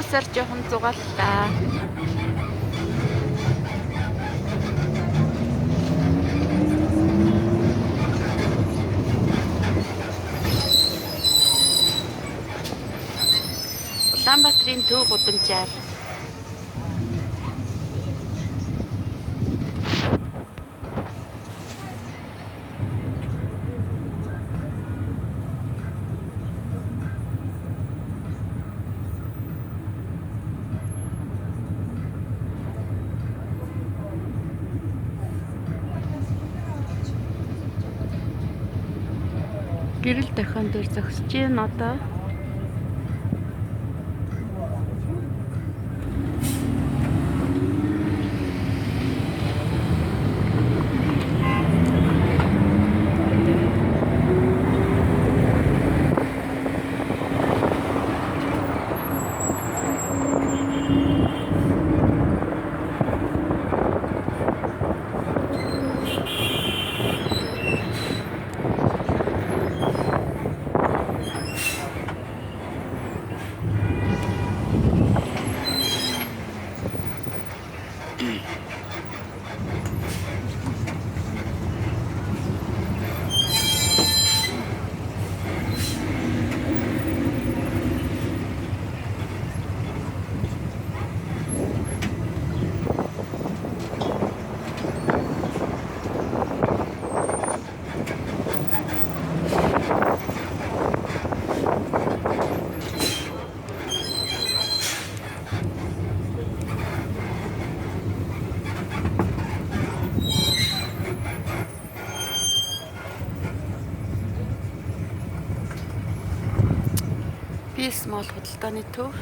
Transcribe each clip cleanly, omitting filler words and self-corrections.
Автобусаар жоохон зугааллаа. Улаанбаатарын Төв гудамжаар гэрэл дахиан дээр зогсож байна одоо. PS Mall худалдааны төв.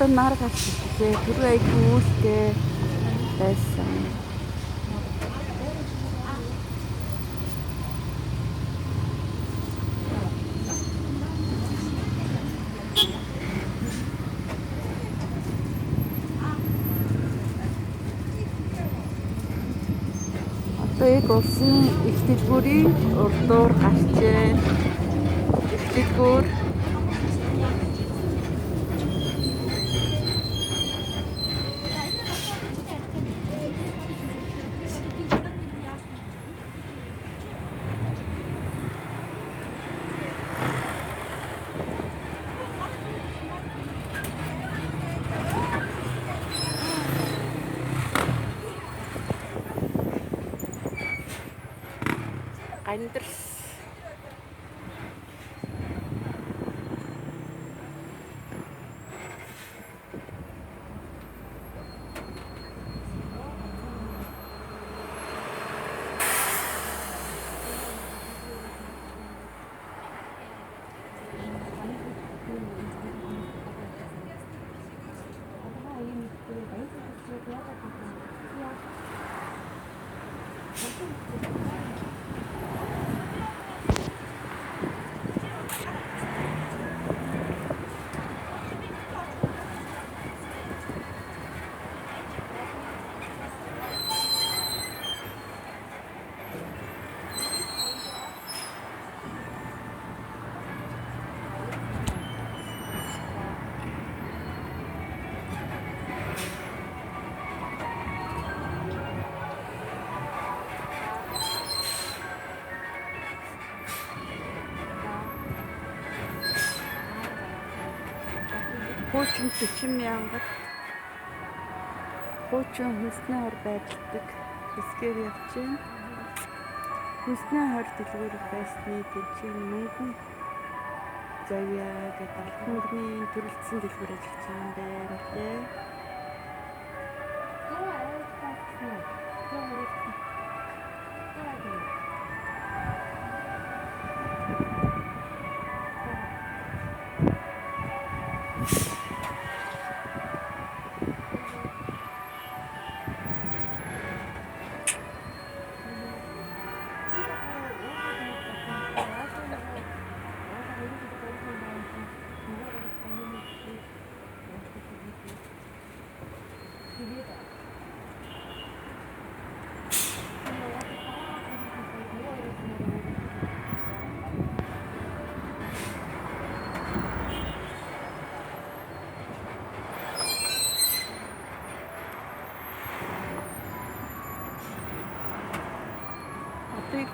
Одоо нар галчлээ. Түрүү айгүй үүстэй байсан. Одоо яг улсын их дэлгүүрийн урдуур гарчээ. Их дэлгүүр Хуучин 40,000. Хуучин хүнсний хор байрладаг хэсгээр явж байна. Хүнсний хор дэлгүүр байсны тэнцэн мөнгөн завья гэдэг албан мөрний төрөлцсөн дэлгүүр ажиллаж байгаа юм байна тий.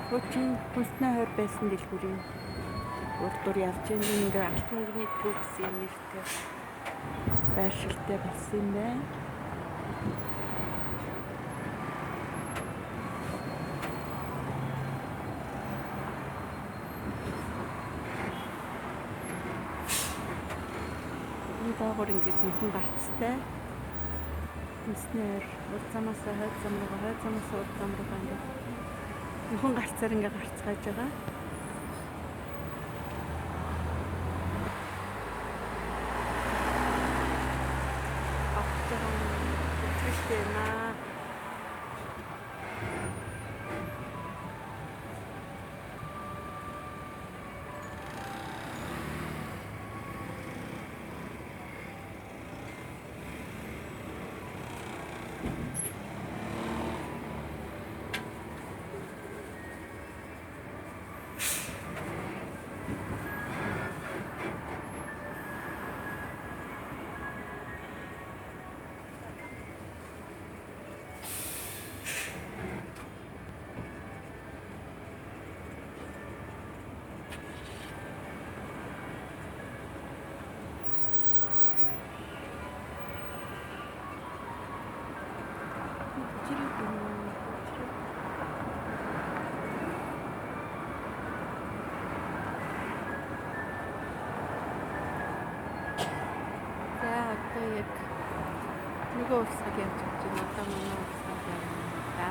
Хуучин хүнсний хойр байсан дэлгүүрийн урдуур явж байгаа ингээ алтан мөнгөний төгс юм нэртэй байршилтай болсон юм байна. Энэ даагуур ингээд нөхөн гарцтай хүнсний хойр урд замаас хойд зам руу хойд замаас урд зам руу ингээд нөхөн гарцаар ингээ гарцгааж байгаа. Яг нөгөө усаг явж байна. Одоо манай усаг явна.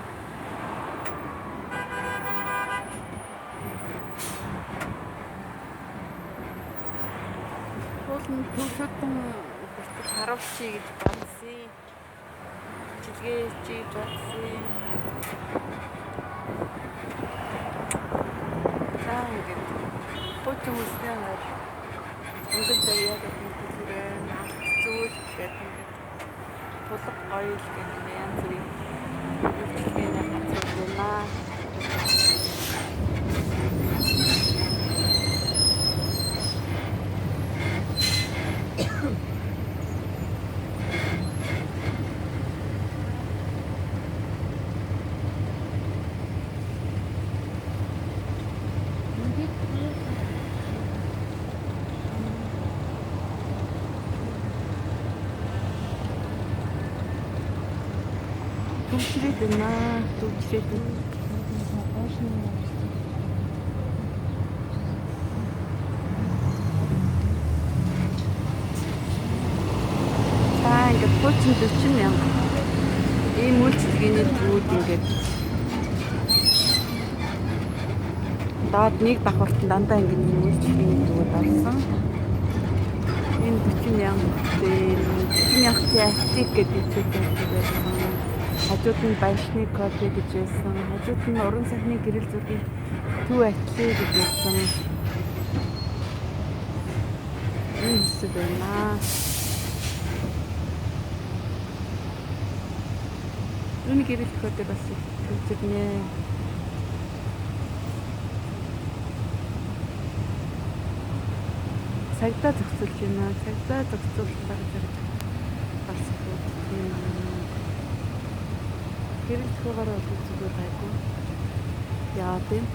Туулын төвшөдөн бэлтгэл харуулчий гэж бодсон. Жилгээ чи бодсон. Аа ингээд хуучин усны хойр өнгөн заяа гэдэг зүйл гэдэг тулг ойл гэдэг янз бүрийн үйлчлэгээний газар байна. Төвчрээд байна. Төвчрээд байна. Ингээд хуучин 40,000. Ийм үйлчлэгээний төвүүд ингээд доод нэг давхартан дандаа ингээд үйлчлэгээний төвүүд орсон. Аттик гэдэг хичээлтэй байсан. Хажууд нь баншны кофе гэж байсан. Хажууд нь уран сайхны гэрэл зургийн төв атле гэж байсан. Энэ хэсэг байна. Энэ гэрэл кофе бас үзэгнэ. Цагдаа зохицуулж байна. Цагдаа зохицуулах зэрэг бас тийм гэрэл хөгөөр бол зүгээр гайгүй. Яа тийм.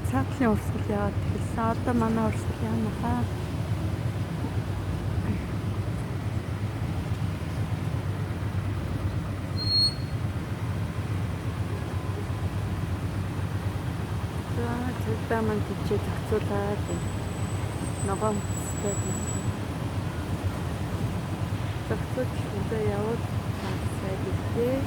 Цаглын урсгал яваад хэлсэн. Одоо манай урсгал яана хаа. За цагдаа маань тийчээ зохицуулаад ногоон хөстэй зохицуулж үзээ яваад сайн гэлээ.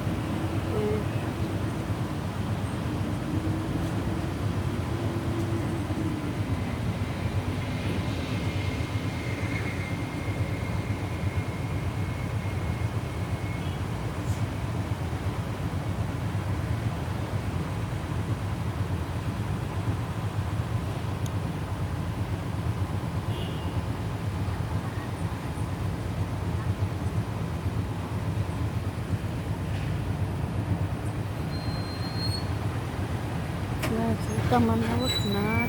За манай уушнаа.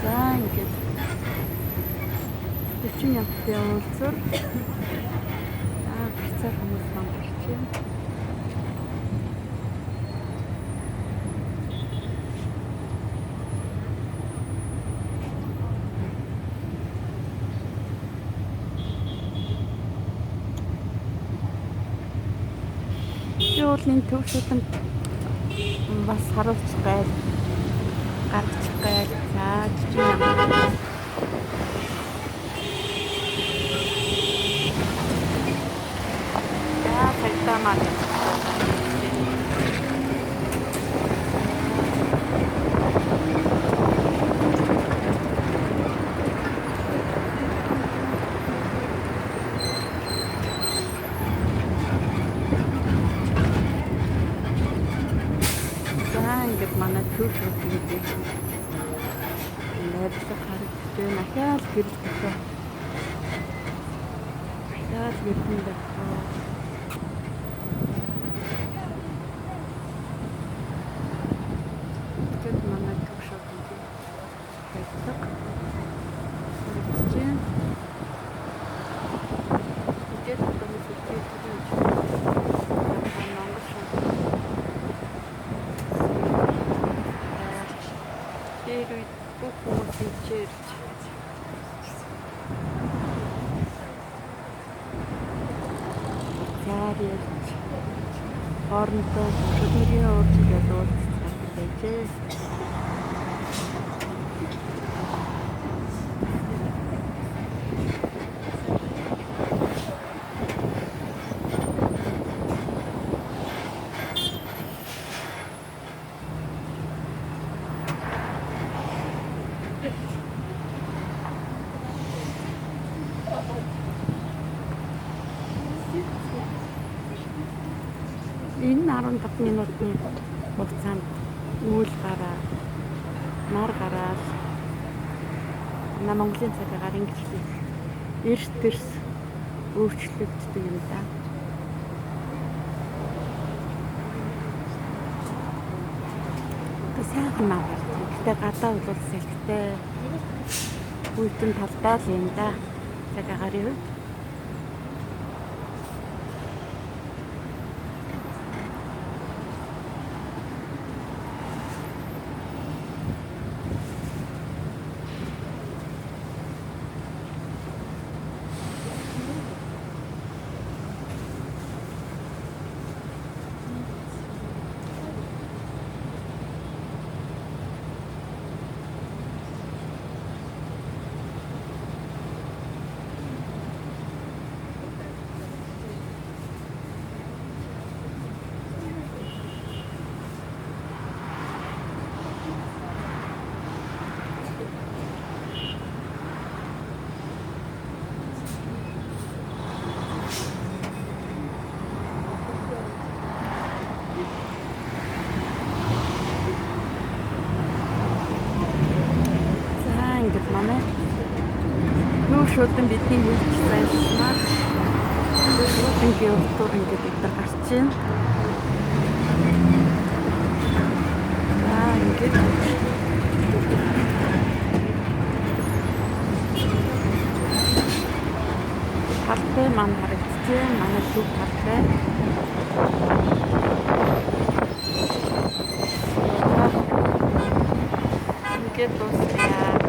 За ингээд 40 явцын уулзвар. Гацаар хүмүүс маань ирчихэв. Уулын төвшөлтөнд бас харуулж гайл гарч гайл зааж байна. Цагдаа маань ингээд манай төвш гэдэг найрлага харагддаг. Ахаал гэрэл тохио. Ахаал гэрэл тохио. Гэт манай төвш гэдэг хайдаг. Харагдчихээн. Гэт хүмүүс үгүй бүх хүмүүс ичээрч заарч хоорондоо хөдөлмөрийн уулзалт уулзсан байжээ. Энэ 15 минутын хугацаанд үйл гараа, нар гараад Монголын цагаагаар ингэж эрт тэрс өөрчлөгддөг юм да. Сайхан нар гардаг. хэлтэй гадаа улс хэлтэй үүдэн талдаа л юм да. Яг агарын үед. Ингээд манай нүүр шуудан бидний хэлж байлснаа шуудангийн утгаар ингээд бид нар гарч байна. Ингээд талтай маань харагдчихээн. Манай зүг талтай. Ингээд дуусна.